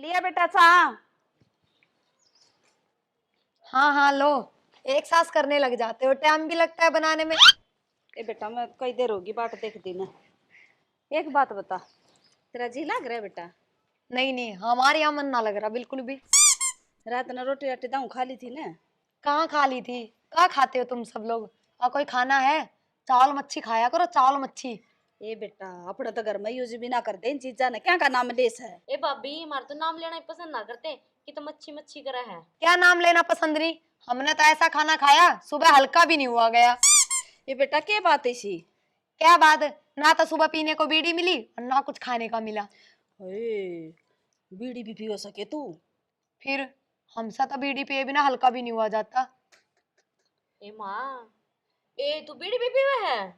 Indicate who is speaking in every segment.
Speaker 1: लिया बेटा चाह।
Speaker 2: हाँ हाँ लो। एक सांस करने लग जाते हो, टाइम भी लगता है बनाने में।
Speaker 1: ए बेटा मैं कई देर होगी बाट देख दी ना। एक बात बता, तेरा जी लग रहा है बेटा?
Speaker 2: नहीं नहीं, हमारे यहाँ मन ना लग रहा बिल्कुल भी।
Speaker 1: रात ने रोटी राटी दाऊ खा ली थी ना।
Speaker 2: कहाँ खा ली थी? कहाँ खाते हो तुम सब लोग? और कोई खाना है? चावल मच्छी खाया करो, चावल मच्छी।
Speaker 1: ए बेटा अपने तो घर में यूज भी ना कर दे इन चीजा ने, क्या का नाम लेस है।
Speaker 3: ए भाभी हमारे तो नाम लेना ही पसंद ना करते कि तो मच्छी मच्छी करा है।
Speaker 2: क्या नाम लेना पसंद नहीं? हमने तो ऐसा खाना खाया सुबह हल्का भी नहीं हुआ गया।
Speaker 1: ये बेटा क्या बात है इसी?
Speaker 2: क्या बात? ना तो सुबह पीने को बीड़ी मिली और ना कुछ खाने का मिला।
Speaker 1: बीड़ी भी पी हो सके तू?
Speaker 2: फिर हमसा तो बीड़ी पिए बिना हल्का भी नहीं हुआ जाता।
Speaker 3: ए माँ, ए तू बीड़ी भी पीवे है?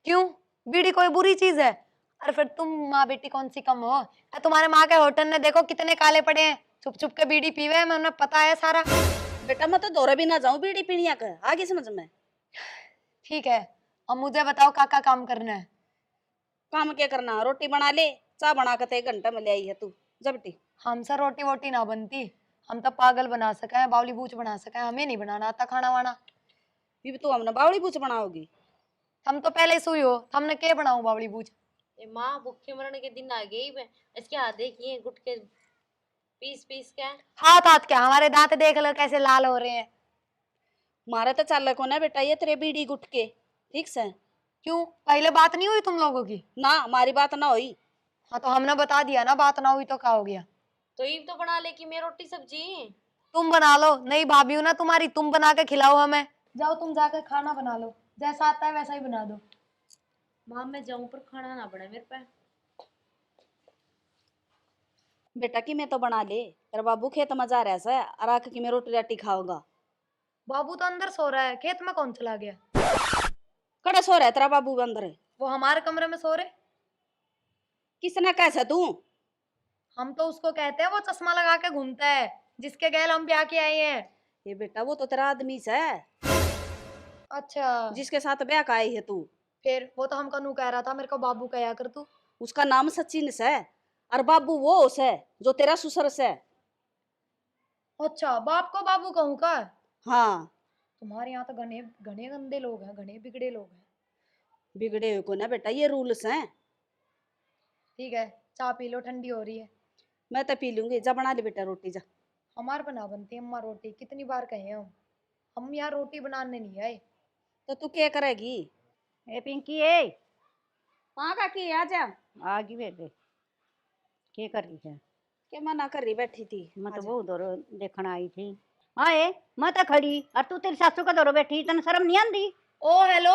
Speaker 2: क्यों? बीड़ी कोई बुरी चीज है? और फिर तुम माँ बेटी कौन सी कम हो? तुम्हारे माँ के होटल ने देखो कितने काले पड़े हैं, छुप छुप के बीड़ी पीवे हैं, उन्हें पता है सारा।
Speaker 1: बेटा मैं तो दौरे भी ना जाऊं बीड़ी पीनिया का, आगे समझ में।
Speaker 2: ठीक है, अब मुझे बताओ का काम करना है।
Speaker 1: काम क्या करना, रोटी बना ले, चाय बना के 1 घंटे में ले आई है तू। जा बेटी।
Speaker 2: हमसे रोटी वोटी ना बनती, हम तो पागल बना सके हैं, बावली बूच बना सके हैं, हमें नहीं बनाना आता खाना वाना।
Speaker 1: भी तू हमने बावड़ी पूछ बनाओगी?
Speaker 2: हम तो पहले सुई हो, हमने क्या बनाऊं बावली बूच?
Speaker 3: ए माँ, भूखे मरने के दिन आ गई बे। इसके हाथ देखिए गुटके पीस पीस के।
Speaker 2: हाथ हाथ क्या, हमारे दांत देख लो कैसे लाल हो रहे हैं।
Speaker 1: मारे तो चाल को ना बेटा, ये तेरे बीड़ी गुट के ठीक से।
Speaker 2: क्यों, पहले बात नहीं हुई तुम लोगों की?
Speaker 1: ना हमारी बात ना हुई।
Speaker 2: हाँ तो हमने बता दिया ना, बात ना हुई तो क्या हो गया?
Speaker 3: तो ईव तो बना ले कि मैं रोटी सब्जी।
Speaker 2: तुम बना लो, नहीं भाभी हूं ना तुम्हारी, तुम बना के खिलाओ हमें। जाओ तुम जाकर खाना बना लो, जैसा आता है वैसा ही बना दो।
Speaker 3: माँ मैं जाऊं पर खाना ना बने मेरे पे।
Speaker 1: बेटा की मैं तो बना ले, तेरा बाबू खेत में जा रहा है और आके कि मैं रोटी राटी खाऊंगा।
Speaker 2: बाबू तो अंदर सो रहा है, खेत में कौन चला गया?
Speaker 1: कड़े सो रहा है तेरा बाबू अंदर?
Speaker 2: वो हमारे कमरे में सो रहे।
Speaker 1: किसने कैसे तू?
Speaker 2: हम तो उसको कहते हैं वो चश्मा लगा के घूमता है, जिसके गैल हम ब्याह के आए हैं।
Speaker 1: ये बेटा वो तो तेरा आदमी से है,
Speaker 2: अच्छा,
Speaker 1: जिसके साथ ब्याह का आई है तू।
Speaker 2: फिर वो तो हम कनू कह रहा था मेरे को बाबू कहा कर तू।
Speaker 1: उसका नाम सचिन से है और बाबू वो है जो तेरा ससुर से।
Speaker 2: अच्छा, बाप को बाबू कहूँ का?
Speaker 1: हाँ।
Speaker 2: तुम्हारे यहाँ तो घने घने गंदे लोग हैं, घने बिगड़े लोग हैं।
Speaker 1: बिगड़े हुए को ना बेटा, ये रूल्स हैं।
Speaker 2: ठीक है, चाय पी लो, ठंडी हो रही है।
Speaker 1: मैं तो पी लूंगी, जा बना ले बेटा रोटी जा।
Speaker 2: हमारे पे ना बनती अम्मा रोटी, कितनी बार कहे हम यहाँ रोटी बनाने नहीं आए।
Speaker 1: तो तू क्या करेगी? ए पिंकी ए, कहाँ का की आजा।
Speaker 4: आ गई बेबे, क्या कर रही है?
Speaker 1: क्या मना कर रही बैठी थी?
Speaker 4: मैं तो
Speaker 1: आजा।
Speaker 4: बहुत दूर देखने आई थी। हाँ ए, मैं तो खड़ी और तू तेरी सासू का दौर बैठी, तन शर्म नहीं आंदी?
Speaker 2: ओ हेलो,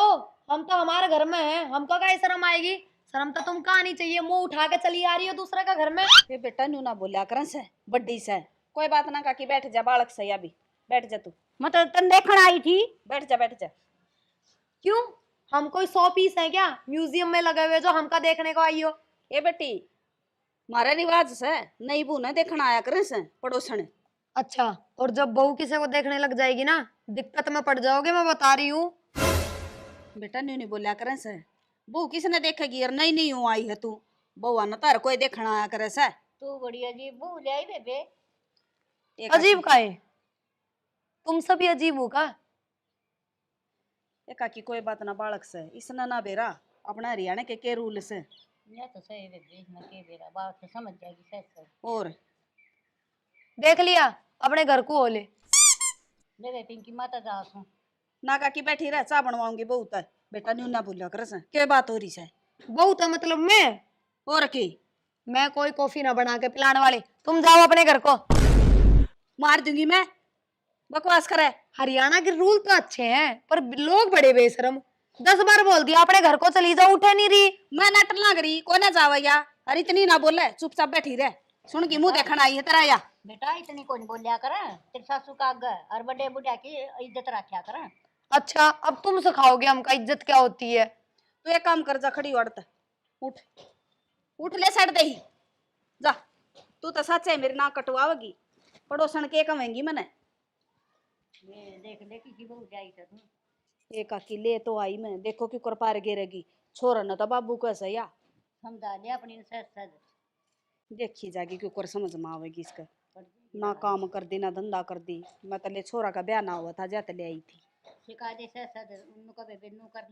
Speaker 2: हम तो हमारे घर में हैं, हमको क्या शर्म आएगी? शर्म तो तुमको आनी चाहिए, मुंह उठा के चली आ रही हो दूसरे का घर में।
Speaker 1: ये बेटा न्यू ना बोलिया कर से, बड्डी से। कोई बात ना काकी, बैठ जा बालक से अभी। बैठ जा तू,
Speaker 4: मैं तो तन देखने आई थी।
Speaker 1: बैठ जा बैठ जा।
Speaker 2: क्यों, हम कोई 100 पीस है क्या म्यूजियम में लगे हुए जो हमका देखने को आई हो?
Speaker 1: ये बेटी मारे रिवाज से नहीं बू ना देखना आया करे से पड़ोसन।
Speaker 2: अच्छा, और जब बहू किसी को देखने लग जाएगी ना, दिक्कत में पड़ जाओगे, मैं बता रही हूँ।
Speaker 1: बेटा न्यू नहीं बोलिया करे से, बहू किसने देखेगी? और नहीं नहीं यूं आई है तू, बउआ ना तार कोई देखना आया करे से।
Speaker 4: तू बड़ी अजीब बहू ले आई बेबे।
Speaker 1: एक
Speaker 2: अजीब का है? तुम सभी अजीब हो का?
Speaker 1: काकी कोई बात ना बालक से, इसने ना बेरा अपना हरियाणा के रूल से।
Speaker 4: मैं तो सही बेबे, इसमें के बेरा बात तो समझ जाएगी सच।
Speaker 1: और
Speaker 2: देख लिया, अपने घर को हो ले।
Speaker 4: बेबे पिंकी माता जा सू।
Speaker 1: ना काकी बैठी रह, चाह बनवाऊंगी बहुत है। बेटा न्यू ना बोलिया करे से, क्या बात हो रही से?
Speaker 2: बहू तो मतलब
Speaker 1: और की
Speaker 2: मैं कोई कॉफी ना बना के पिलाने वाली, तुम जाओ अपने घर को।
Speaker 1: मार दूंगी मैं, बकवास करे।
Speaker 2: हरियाणा के रूल तो अच्छे हैं पर लोग बड़े बेशरम। 10 बार बोल दिया अपने घर को चली जाओ, उठे नहीं रही।
Speaker 1: मैं नट लग रही को ना जावैया, अरे इतनी ना बोले, चुपचाप बैठी रह। सुन की मुंह देखना आई है तेरा या?
Speaker 4: बेटा इतनी कौन बोलिया कर, तेरी सासू का आगे और बड़े बुढ़िया की इज्जत रखा कर।
Speaker 2: अच्छा, अब तुम सिखाओगे हमका इज्जत क्या होती है?
Speaker 1: तू एक काम कर, जा खड़ी उड़त उठ, उठ ले सड़ दे ही जा। तू तो सच है मेरी नाक कटवाओगी, पड़ोसन के कहेंगी मैंने।
Speaker 4: देख ले की बहू जाई था तू।
Speaker 1: एक काकी ले तो आई मैं, देखो क्यों कर पार गिरेगी। छोरा न तो बाबू को ऐसा या
Speaker 4: समझा लिया अपनी सच सच।
Speaker 1: देखी जाएगी क्यों कर समझ में आवेगी इसका। ना काम कर दी ना धंधा कर दी। मैं तले छोरा का ब्याह ना हुआ था जाते ले आई थी।
Speaker 4: सिखा दे सर उन्नु का बेबे नु कर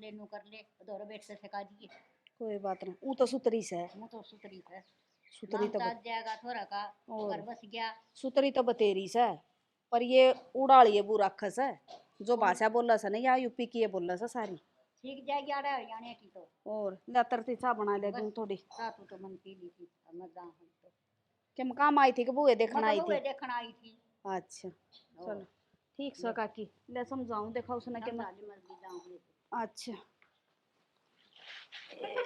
Speaker 4: ले दोरो बैठ से सिखा दिए।
Speaker 1: कोई बात नहीं, ऊ तो सुतरी से है।
Speaker 4: मु तो सुतरी है
Speaker 1: सुतरी तो
Speaker 4: नाम जाएगा थोड़ा का
Speaker 1: और
Speaker 4: घर बस गया।
Speaker 1: सुतरी तो बतेरी से, पर ये उड़ाड़ी है बुरा खस है। जो भाषा बोला सा नहीं, या यूपी की ये बोला सा सारी।
Speaker 4: सीख जाएगी आ रहा है जाने की तो।
Speaker 1: और लतरती चाह बना ले दूं थोड़ी।
Speaker 4: सातु तो मन पी ली थी मजा हम तो।
Speaker 1: कि मैं काम आई थी कि बुए देखना आई
Speaker 4: मतलब
Speaker 1: थी?
Speaker 4: वो देखना आई थी।
Speaker 1: अच्छा चलो ठीक से काकी ले समझाऊं, देखा उसने कि मैं।
Speaker 4: मर्जी जाऊंगी।
Speaker 1: अच्छा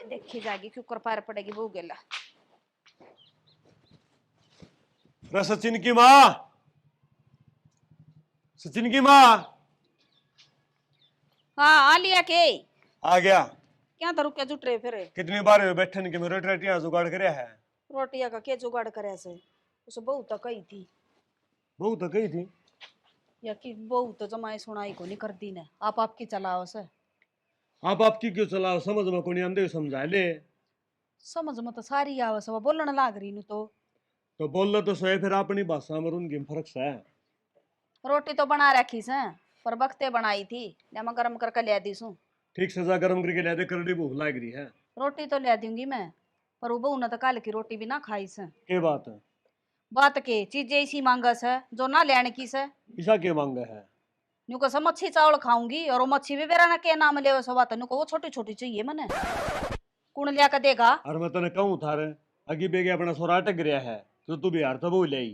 Speaker 1: देखी जाएगी क्यों कर पार पड़ेगी वो गेला।
Speaker 5: रे सचिन की माँ, सचिन की माँ
Speaker 1: हाँ आ लिया के
Speaker 5: आ गया।
Speaker 1: क्या तो रुके जुट रहे फिर।
Speaker 5: कितनी बार हुए बैठन के मेरे रोटियां जुगाड़ करे है।
Speaker 1: रोटिया का के जुगाड़ करे से उसे बहुत तो कही थी।
Speaker 5: बहुत तो कही थी।
Speaker 1: या कि बहुत तो जमाई सुनाई को नहीं कर दी ने आप आपकी चलाओ से।
Speaker 5: आप आपकी क्यों चलाओ, समझ में कोनी आंदे समझा ले।
Speaker 1: समझ में तो सारी आवस है बोलने लाग रही नु
Speaker 5: तो बोल तो सोए फिर अपनी भाषा में उनकी फर्क से है।
Speaker 1: रोटी तो बना रखी से पर वक्ते बनाई थी ले मैं गरम करके ले दी सू।
Speaker 5: ठीक सजा गरम करके ले दे, करड़ी भूख लाग रही है।
Speaker 1: रोटी तो ले दूंगी मैं, पर वो बहू ने तो कल की रोटी भी ना खाई से।
Speaker 5: के बात है?
Speaker 1: बात के चीजें इसी मांगस है जो ना लेने की से।
Speaker 5: ईसा के मांग है?
Speaker 1: न्यू को मच्छी चावल खाऊंगी और वो मच्छी भी बेरा ना के नाम ले सब बात न्यू को वो छोटी छोटी चाहिए मने। कौन लिया के देगा?
Speaker 5: और मैं तने कहूं थारे अगी बेगे अपना सोरा अटक गया है तो तू बिहार तो बहु ले।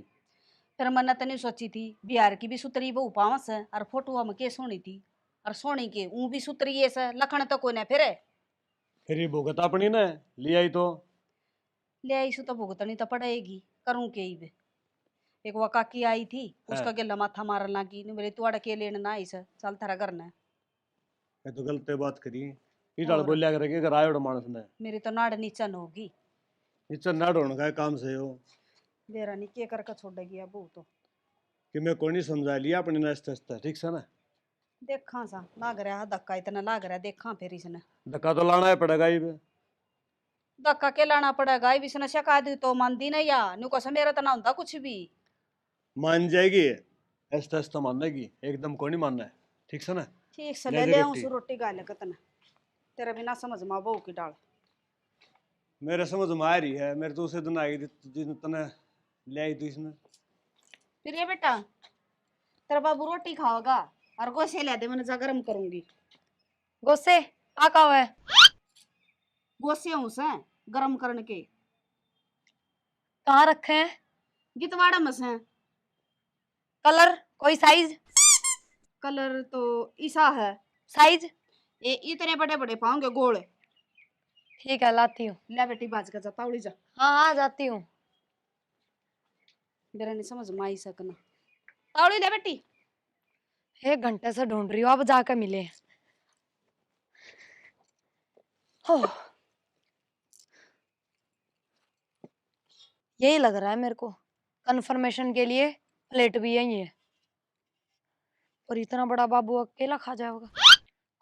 Speaker 1: फिर मैंने तो नहीं सोची थी बिहार की भी सुतरी बहू पावस है और फोटो में के सोनी थी और सोनी के ऊ भी सुतरी है से लखन तो कोई ना
Speaker 5: फिर ये भुगत अपनी ना ले आई तो
Speaker 1: ले आई सु तो भुगतनी तो पड़ेगी करूं के ही बे। एक वो काकी आई थी उसका गेला माथा मारन लगी नहीं मेरे तुआड़ा के लेने ना आई से चल थारा करना है।
Speaker 5: ये तो गलत बात करी। इटाल बोलिया करे के रायोड़ मानस ने
Speaker 1: मेरी तो नाड़ नीचन होगी।
Speaker 5: नीचे ना ढोण का काम से हो
Speaker 1: बेरा नहीं के करके छोड़ेगी अब तो
Speaker 5: कि मैं कोई नहीं समझा लिया अपने नाश्ते से ठीक से ना।
Speaker 1: देखा सा लाग रहा धक्का इतना लाग रहा देखा फिर इसने
Speaker 5: धक्का तो लाना ही पड़ेगा ही बे।
Speaker 1: धक्का के लाना पड़ेगा इस इसने शिका दी तो मानती नहीं या न्यू को मेरा तो ना होता कुछ भी।
Speaker 5: मान जाएगी ऐसा ऐसा मानेगी एकदम कोई नहीं मानना है ठीक से ना।
Speaker 1: ठीक से
Speaker 5: ले
Speaker 1: ले
Speaker 5: दे
Speaker 1: ले
Speaker 5: रोटी।
Speaker 1: उस रोटी गाले कतना तेरा बिना समझ में बहू की डाल।
Speaker 5: मेरे समझ में आ रही है, मेरे तो उसे दिन आई जिन तने ले आई थी इसने।
Speaker 1: फिर ये बेटा तेरा बाबू रोटी खाओगा और गोसे ले दे मैंने जा गरम करूंगी।
Speaker 2: गोसे आका हुआ है
Speaker 1: गोसे हूँ से गरम करने के
Speaker 2: कहाँ रखे हैं?
Speaker 1: गितवाड़ा में से।
Speaker 2: कलर कोई साइज?
Speaker 1: कलर तो ईसा है।
Speaker 2: साइज
Speaker 1: ये इतने बड़े बड़े पाओगे गोल।
Speaker 2: ठीक है लाती हूँ।
Speaker 1: ले बेटी बाज का जा तावड़ी जा।
Speaker 2: हाँ हाँ जाती हूँ।
Speaker 1: मेरा नहीं समझ में आई सकना तावड़ी ले बेटी।
Speaker 2: 1 घंटे से ढूंढ रही हूँ अब जाकर मिले। हो यही लग रहा है मेरे को। कंफर्मेशन के लिए प्लेट भी यही है और इतना बड़ा बाबू अकेला खा जाएगा।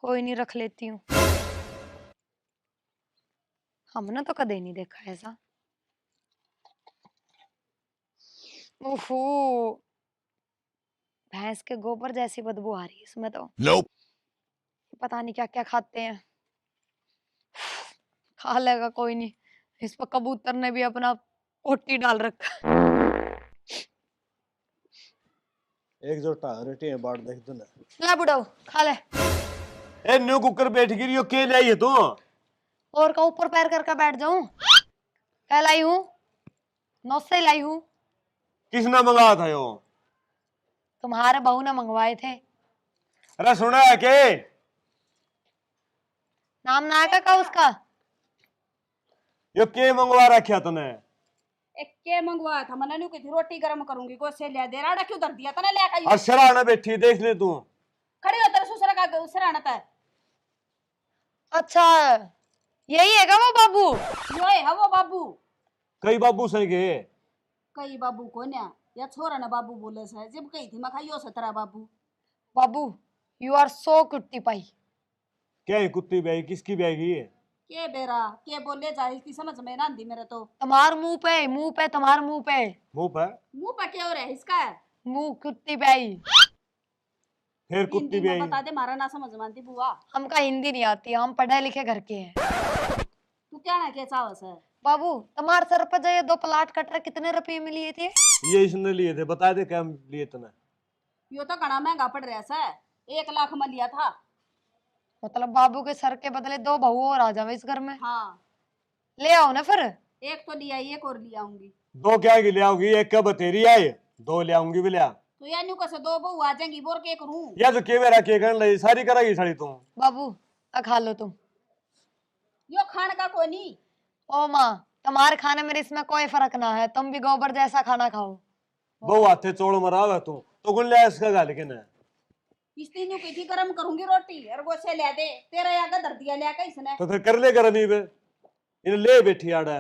Speaker 2: कोई नहीं रख लेती हूँ। हमने तो कदे नहीं देखा ऐसा। ओहो भैंस के गोबर जैसी बदबू आ रही है इसमें तो। पता नहीं क्या क्या खाते हैं। खा लेगा कोई नहीं। इस पर कबूतर ने भी अपना पोटी डाल रखा।
Speaker 5: एक जोटा रोटी है बाढ़ देख दो ना।
Speaker 2: ला बुढ़ाओ खा ले।
Speaker 5: ए न्यू कुकर बैठ गिरी हो के ले आई है तू?
Speaker 2: और का ऊपर पैर करके बैठ जाऊं? क्या लाई हूँ? नौसे लाई हूँ।
Speaker 5: किसने मंगाया था यो?
Speaker 2: तुम्हारे बहू ने मंगवाए थे।
Speaker 5: अरे सुना है के?
Speaker 2: नाम ना है का उसका?
Speaker 5: यो के मंगवा रखा तूने?
Speaker 1: एक के मंगवाया था मैंने न्यू की थी रोटी गरम करूंगी गोसे ले दे राडा क्यों धर दिया तने ले का।
Speaker 5: और शराना बैठी देख ले तू।
Speaker 1: खड़ी हो तेरे ससुर का सराना था।
Speaker 2: अच्छा यही है क्या वो बाबू?
Speaker 1: यो है वो बाबू।
Speaker 5: कई बाबू सही के
Speaker 1: कई बाबू को ना या छोरा ना बाबू बोले से जब कही थी मैं खाइयो से तेरा बाबू।
Speaker 2: बाबू यू आर सो कुट्टी पाई।
Speaker 5: क्या है कुत्ती ब्याई किसकी ब्याई की है?
Speaker 1: के बेरा के बोले जाए इसकी समझ में ना आंदी मेरे तो।
Speaker 2: तुम्हार मुंह पे तुम्हार मुंह पे
Speaker 5: मुंह पर
Speaker 1: मुंह पर क्या हो रहा है इसका?
Speaker 2: मुंह कुत्ती पे आई।
Speaker 5: फिर कुत्ती
Speaker 1: हिंदी
Speaker 5: भी
Speaker 1: में
Speaker 5: आई।
Speaker 1: बता दे, मारा ना समझ में आती बुआ।
Speaker 2: हमका हिंदी नहीं आती, हम पढ़े लिखे घर के हैं।
Speaker 1: तू क्या ना के चावस है?
Speaker 2: बाबू तुम्हारे सर पे जो ये 2 प्लाट कट रहे कितने रुपए में लिए थे?
Speaker 5: ये इसने लिए थे, बता दे क्या लिए तने।
Speaker 1: यो तो घना महंगा पड़ रहा है, 1 लाख में लिया था।
Speaker 2: मतलब बाबू के सर के बदले 2 बहू और आ जावे इस घर में।
Speaker 1: हाँ,
Speaker 2: ले आओ ना फिर।
Speaker 1: एक तो लिया, एक और लिया आऊंगी।
Speaker 5: 2 क्या की ले आओगी? एक क्या बतेरी आई, 2 ले आऊंगी भी लिया।
Speaker 1: तो या न्यू कैसे 2 बहू आ जाएंगी, बोर के करूं?
Speaker 5: या तो के मेरा के करने लगी, सारी कराएगी साड़ी तू।
Speaker 2: बाबू खा लो तुम।
Speaker 1: यो खान का कोई नहीं।
Speaker 2: ओ माँ, तुम्हारे खाने में इसमें कोई फर्क ना है, तुम भी गोबर जैसा खाना खाओ।
Speaker 5: बहु हाथे चोड़ मरावे तू तो गुन ले इसका गाल के ना।
Speaker 1: इस तीन की थी गरम करूंगी रोटी और वो से ले दे, तेरा यागा धर दिया ले के इसने।
Speaker 5: तो फिर कर ले करनी बे, इन ले बैठी आड़ा।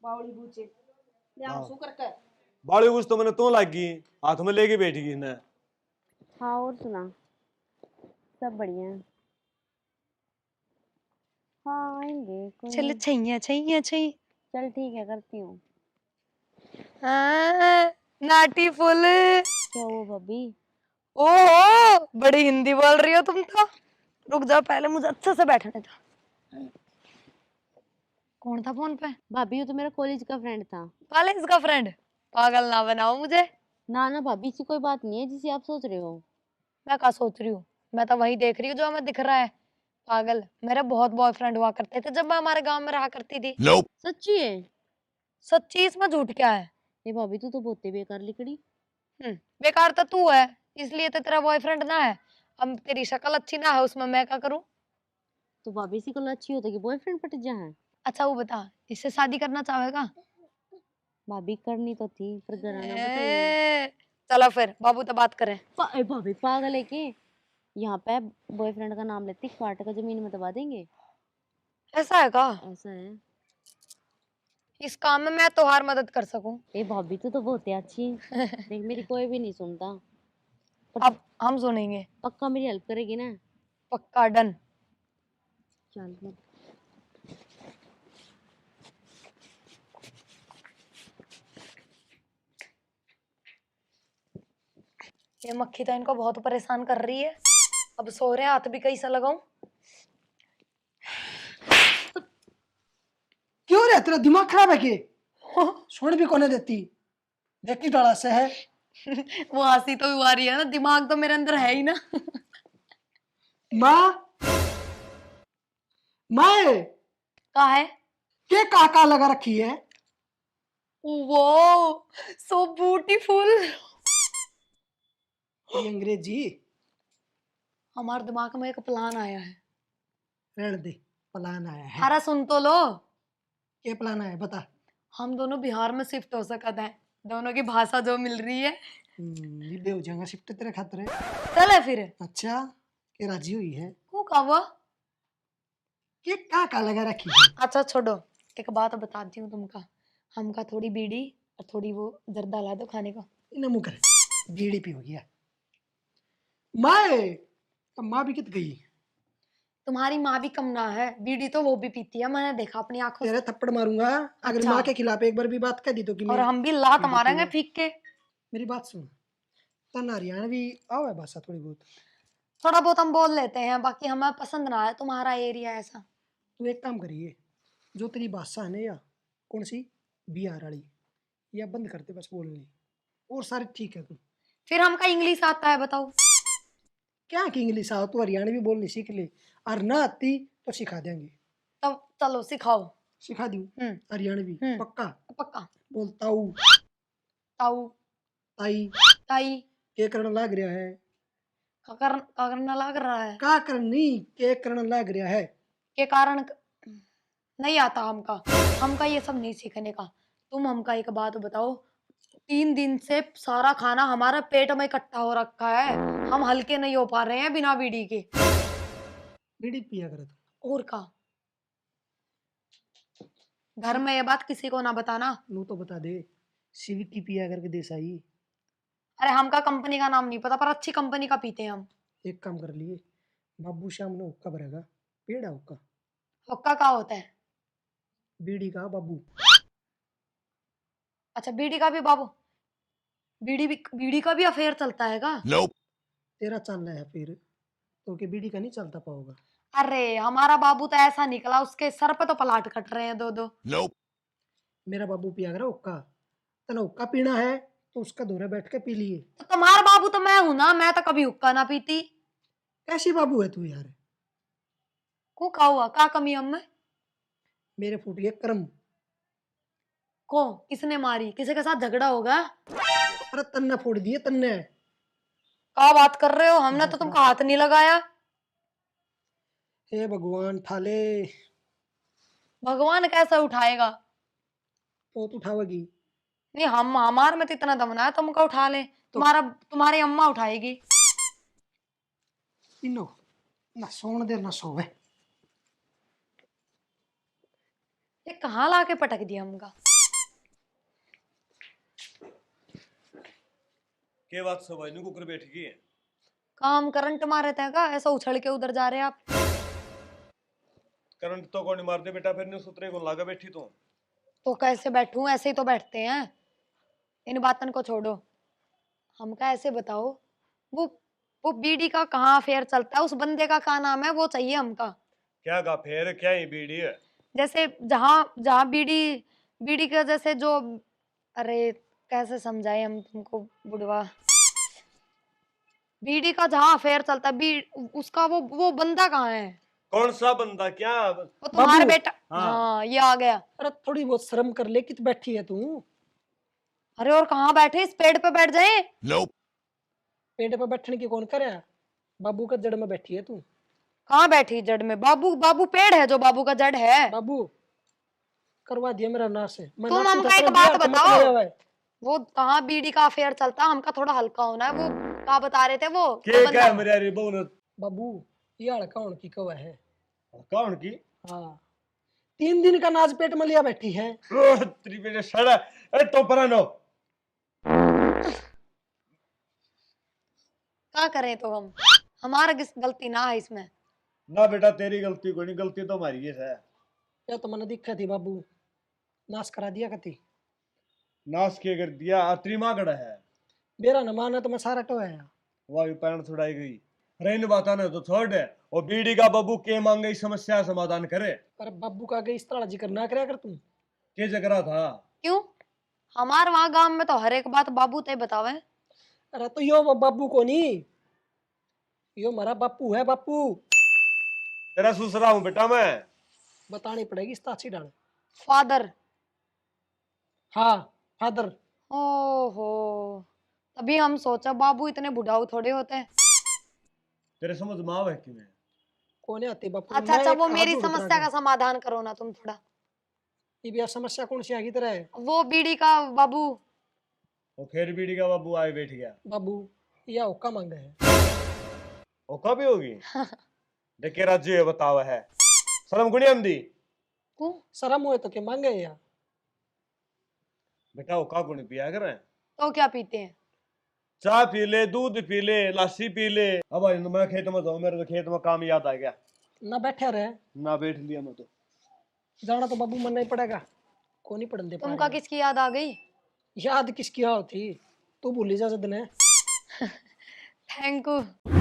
Speaker 1: बावली बूचे ले
Speaker 5: हाँ।
Speaker 1: आऊं सु करके।
Speaker 5: बाड़ी कुछ तो मैंने तू लागी, हाथ में लेके बैठी गई ना।
Speaker 3: हाँ और सुना, सब बढ़िया है। हाँ आएंगे कोई
Speaker 2: चल
Speaker 3: नहीं।
Speaker 2: छैया छैया छै।
Speaker 3: चल ठीक है, करती हूँ।
Speaker 2: नाटी फुल।
Speaker 3: क्या हुआ भाभी?
Speaker 2: ओहो बड़ी हिंदी बोल रही हो तुम तो। रुक जाओ, पहले मुझे अच्छे से बैठने दो। कौन था फोन पे?
Speaker 3: भाभी वो तो मेरा कॉलेज का फ्रेंड था।
Speaker 2: कॉलेज का फ्रेंड? पागल ना बनाओ मुझे।
Speaker 3: ना ना भाभी, ऐसी कोई बात नहीं है जिसे आप सोच रहे हो।
Speaker 2: मैं क्या सोच रही हूँ, मैं तो वही देख रही हूँ जो हमें दिख रहा है। पागल, मेरे बहुत बॉयफ्रेंड हुआ करते थे जब मैं हमारे गांव में रहा करती थी।
Speaker 3: सच्ची है?
Speaker 2: सच्ची, इसमें झूठ क्या है?
Speaker 3: ये भाभी तू तो बहुत ही बेकार लिकड़ी।
Speaker 2: बेकार तो तू है, इसलिए तो तेरा बॉयफ्रेंड ना है। अब तेरी शक्ल अच्छी ना है उसमें मैं क्या करूँ?
Speaker 3: तो भाभी सी कल अच्छी होता कि बॉयफ्रेंड पट जा है।
Speaker 2: अच्छा वो बता, इससे शादी करना चाहेगा?
Speaker 3: भाभी करनी तो थी पर घराना बताइए।
Speaker 2: चलो फिर बाबू तो बात करें।
Speaker 3: भाभी पागल है के? यहाँ पे बॉयफ्रेंड का नाम लेती 60 का जमीन में दबा देंगे।
Speaker 2: ऐसा है का?
Speaker 3: ऐसा है।
Speaker 2: इस काम में मैं तोहार मदद कर सकूं?
Speaker 3: ए भाभी तू तो बहुत ही अच्छी है। देख मेरी कोई भी नहीं सुनता,
Speaker 2: अब हम सुनेंगे।
Speaker 3: पक्का मेरी हेल्प करेगी ना?
Speaker 2: पक्का, डन।
Speaker 3: चल फिर।
Speaker 2: ये मक्खी तो इनको बहुत परेशान कर रही है। अब सो रहे हैं, हाथ भी कैसा लगाऊं?
Speaker 6: क्यों रे, तेरा दिमाग खराब है के? छोड़ भी कोने देती, देखी डाला से है।
Speaker 2: वो हंसी तो आ रही है ना, दिमाग तो मेरे अंदर है ही ना।
Speaker 6: माँ माँ
Speaker 2: का है?
Speaker 6: के काका लगा रखी है?
Speaker 2: वो सो ब्यूटीफुल।
Speaker 6: ये अंग्रेजी
Speaker 2: हमारे दिमाग में एक प्लान आया है।
Speaker 6: रहने दे, प्लान आया है।
Speaker 2: अरे सुन तो लो।
Speaker 6: क्या प्लान आया है बता।
Speaker 2: हम दोनों बिहार में शिफ्ट हो सकते हैं, दोनों की भाषा जो मिल रही है।
Speaker 6: ये हो जाएगा शिफ्ट तेरे खातिर है।
Speaker 2: चले फिर।
Speaker 6: अच्छा, के राजी हुई है?
Speaker 2: वो का हुआ?
Speaker 6: के काका लगा रखी है?
Speaker 2: अच्छा छोड़ो, एक बात बताती हूँ तुमका। हमका थोड़ी बीड़ी और थोड़ी वो जर्दा ला दो खाने का।
Speaker 6: इन्हें मुँह कर, बीड़ी पी हो गया। माँ अब माँ भी कित गई?
Speaker 2: तुम्हारी माँ भी कम ना है, बीड़ी तो वो भी पीती है, मैंने देखा अपनी आंखों से।
Speaker 6: तेरे थप्पड़ मारूंगा अगर
Speaker 2: अच्छा।
Speaker 6: माँ के खिलाफ एक बार भी बात कर दी तो कि
Speaker 2: और
Speaker 6: मैं
Speaker 2: हम भी लात
Speaker 6: बीड़ी
Speaker 2: मारेंगे
Speaker 6: पीऊंगा।
Speaker 2: फीक के।
Speaker 6: मेरी बात सुन, तना हरियाणवी आओ है भाषा थोड़ी बहुत।
Speaker 2: थोड़ा बहुत हम बोल लेते हैं, बाकी हमें पसंद ना है तुम्हारा एरिया ऐसा।
Speaker 6: तू एक काम करिए, जो तेरी भाषा है ना या कौन सी बिहार वाली, या बंद करते बस बोलनी, और सारे ठीक है। तू
Speaker 2: फिर हमका इंग्लिश आता है बताओ?
Speaker 6: क्या कि इंग्लिश आओ, तू हरियाणवी बोलनी सीख ले, और ना आती तो सिखा देंगे।
Speaker 2: तब चलो सिखाओ।
Speaker 6: सिखा दूँ हरियाणवी? पक्का
Speaker 2: पक्का।
Speaker 6: बोलता हूँ।
Speaker 2: ताऊ
Speaker 6: ताई
Speaker 2: ताई
Speaker 6: के करण लाग रहा है?
Speaker 2: का करना लग रहा है?
Speaker 6: का करनी के करण लाग रहा है?
Speaker 2: के कारण नहीं आता हमका ये सब नहीं सीखने का। तुम हमका एक बात बताओ, 3 दिन से सारा खाना हमारा पेट में इकट्ठा हो रखा है, हम हल्के नहीं हो पा रहे हैं बिना बीड़ी के।
Speaker 6: बीड़ी पिया कर तू।
Speaker 2: और का घर में ये बात किसी को ना बताना।
Speaker 6: नू तो बता दे, सीवीटी पिया करके देसाई।
Speaker 2: अरे हमका कंपनी का नाम नहीं पता, पर अच्छी कंपनी का पीते हैं हम।
Speaker 6: एक काम कर लिए, बाबू श्याम ने हुक्का भरेगा, पेड़ है हुक्का,
Speaker 2: हुक्का का होता है?
Speaker 6: बीड़ी का बाबू।
Speaker 2: अच्छा बीड़ी का भी बाबू, बीड़ी का भी अफेयर चलता है का?
Speaker 6: तेरा चल रहा है फिर तो कि बीड़ी का नहीं चलता पाओगा।
Speaker 2: अरे हमारा बाबू तो ऐसा निकला, उसके सर पे तो पलाट कट रहे हैं दो दो।
Speaker 6: मेरा बाबू पिया करा हुक्का। तना हुक्का पीना है तो उसका दौरे बैठ के पी लिए।
Speaker 2: तो तुम्हारा बाबू तो मैं हूं ना, मैं तो कभी हुक्का ना पीती।
Speaker 6: कैसी बाबू है तू यार।
Speaker 2: को का हुआ, का कमी हम में?
Speaker 6: मेरे फूट गए कर्म।
Speaker 2: को किसने मारी, किसी के साथ झगड़ा होगा?
Speaker 6: अरे तन्ने फोड़ दिए तन्ने।
Speaker 2: का बात कर रहे हो, हमने तो तुमको हाथ नहीं लगाया।
Speaker 6: हे भगवान ठाले।
Speaker 2: भगवान कैसे उठाएगा?
Speaker 6: तो तू उठावेगी।
Speaker 2: नहीं हम, हमारे में तो इतना दम ना है तुमको उठा ले। तुम्हारी अम्मा उठाएगी।
Speaker 6: इनो ना सोन दे ना सोवे।
Speaker 2: ये कहाँ लाके पटक दिया हमका?
Speaker 5: के बात सब भाई कुकर बैठ गई है।
Speaker 2: काम करंट मारे थे का, ऐसा उछल के उधर जा रहे आप?
Speaker 5: करंट तो कौन मारते बेटा, फिर नहीं सुतरे को लागा बैठी तू।
Speaker 2: तो कैसे बैठूं, ऐसे ही तो बैठते हैं। इन बातन को छोड़ो, हमका ऐसे बताओ, वो वो बीडी का कहाँ अफेयर चलता है, उस बंदे का क्या नाम है, वो चाहिए हमका।
Speaker 5: क्या गा फेर, क्या ही बीड़ी है।
Speaker 2: जैसे जहाँ जहाँ बीडी बीडी का जैसे जो, अरे कैसे समझाए हम तुमको बुढ़वा, बीडी का जहाँ अफेयर चलता है उसका वो बंदा कहाँ है?
Speaker 5: कौन सा बंदा, क्या?
Speaker 2: वो तुम्हारा
Speaker 6: बाबू।
Speaker 2: बेटा।
Speaker 5: हाँ।
Speaker 2: हाँ ये आ गया।
Speaker 6: अरे थोड़ी बहुत शर्म कर ले, कित बैठी है तू।
Speaker 2: अरे और कहाँ बैठे, इस पेड़ पे बैठ जाए।
Speaker 6: पेड़ पे बैठने की कौन करे। बाबू का जड़ में बैठी है तू।
Speaker 2: कहाँ बैठी जड़ में? बाबू पेड़ है जो बाबू का जड़ है।
Speaker 6: बाबू करवा दिया मेरा नाश है। मैं
Speaker 2: तुम
Speaker 6: नाश
Speaker 2: हमका
Speaker 6: उठा
Speaker 2: एक
Speaker 6: कर
Speaker 2: बात
Speaker 6: दिया, तो मत
Speaker 2: बताओ।
Speaker 6: ले आवे।
Speaker 2: वो कहाँ बीडी का अफेयर चलता, हमका थोड़ा हल्का होना है। वो क्या बता रहे थे वो
Speaker 5: के
Speaker 2: बंदा-
Speaker 5: क्या मेरे रे बहु ने।
Speaker 6: बाबू ये हड़का कौन की कवा है।
Speaker 5: कौन की?
Speaker 6: हाँ 3 दिन का नाज पेट में लिया बैठी है।
Speaker 5: ओह, तेरी बेटे सड़ा। ए तो परानो।
Speaker 2: क्या करें तो हम, हमारा किस गलती ना है इसमें।
Speaker 5: ना बेटा तेरी गलती कोई नहीं, गलती तो हमारी है।
Speaker 6: या तो मैंने दिक्कत थी बाबू, नाश करा दिया कती।
Speaker 5: नाश के कर दिया, अतरी मागड़ा है।
Speaker 6: मेरा न माना तो मैं सारा टोया।
Speaker 5: वायु पैरण छुड़ाई गई। रहने बताना तो छोड़ दे। और बीड़ी का बाबू के मांगे इस समस्या समाधान करे।
Speaker 6: पर बाबू का आगे इस तरह जिक्र ना करे कर तू।
Speaker 5: के जगरा था?
Speaker 2: क्यों? हमारे वहां गांव में तो हर एक बात बाबू ते बतावे।
Speaker 6: अरे तो यो वो बाबू को नहीं, यो हमारा बापू है। बापू
Speaker 5: तेरा ससुरा हूं बेटा मैं।
Speaker 6: बतानी पड़ेगी इस ताची डाल।
Speaker 2: फादर।
Speaker 6: हाँ फादर।
Speaker 2: ओहो, तभी हम सोचा बाबू इतने बुढ़ाऊ थोड़े होते हैं।
Speaker 5: तेरे समझ में आवे कि नहीं?
Speaker 6: कौन आते बापू।
Speaker 2: अच्छा
Speaker 6: मैं
Speaker 2: अच्छा,
Speaker 6: एक
Speaker 2: वो
Speaker 6: हाथ
Speaker 2: मेरी
Speaker 6: जोड़ के
Speaker 2: समस्या
Speaker 6: रखा।
Speaker 2: का समाधान करो ना तुम थोड़ा।
Speaker 6: ये भी आप समस्या कौन सी आगी तेरा है।
Speaker 2: वो बीड़ी का बाबू।
Speaker 5: और फिर बीड़ी का बाबू आए बैठ गया।
Speaker 6: बाबू या हुक्का मांगे है।
Speaker 5: वो कभी होगी? देखे राज्य ये बतावा है। शर्म गुणी आंदी।
Speaker 2: क्यों?
Speaker 6: शर्म हुए तो के मांगे या।
Speaker 5: बेटा वो का गुणी पिया करें।
Speaker 2: तो क्या पीते हैं?
Speaker 5: चाय पी ले, दूध पी ले, लस्सी पी ले। अब आज मैं खेत में जाऊं, मेरे तो खेत में काम याद आ गया।
Speaker 6: ना बैठे रहे
Speaker 5: ना बैठ लिया मैं तो।
Speaker 6: जाना तो बाबू मन नहीं पड़ेगा। को नहीं पढ़न दे पा
Speaker 2: तुमका
Speaker 6: रहे।
Speaker 2: किसकी याद आ गई?
Speaker 6: याद किसकी होती, तू भूली जा जद ने।
Speaker 2: Thank you.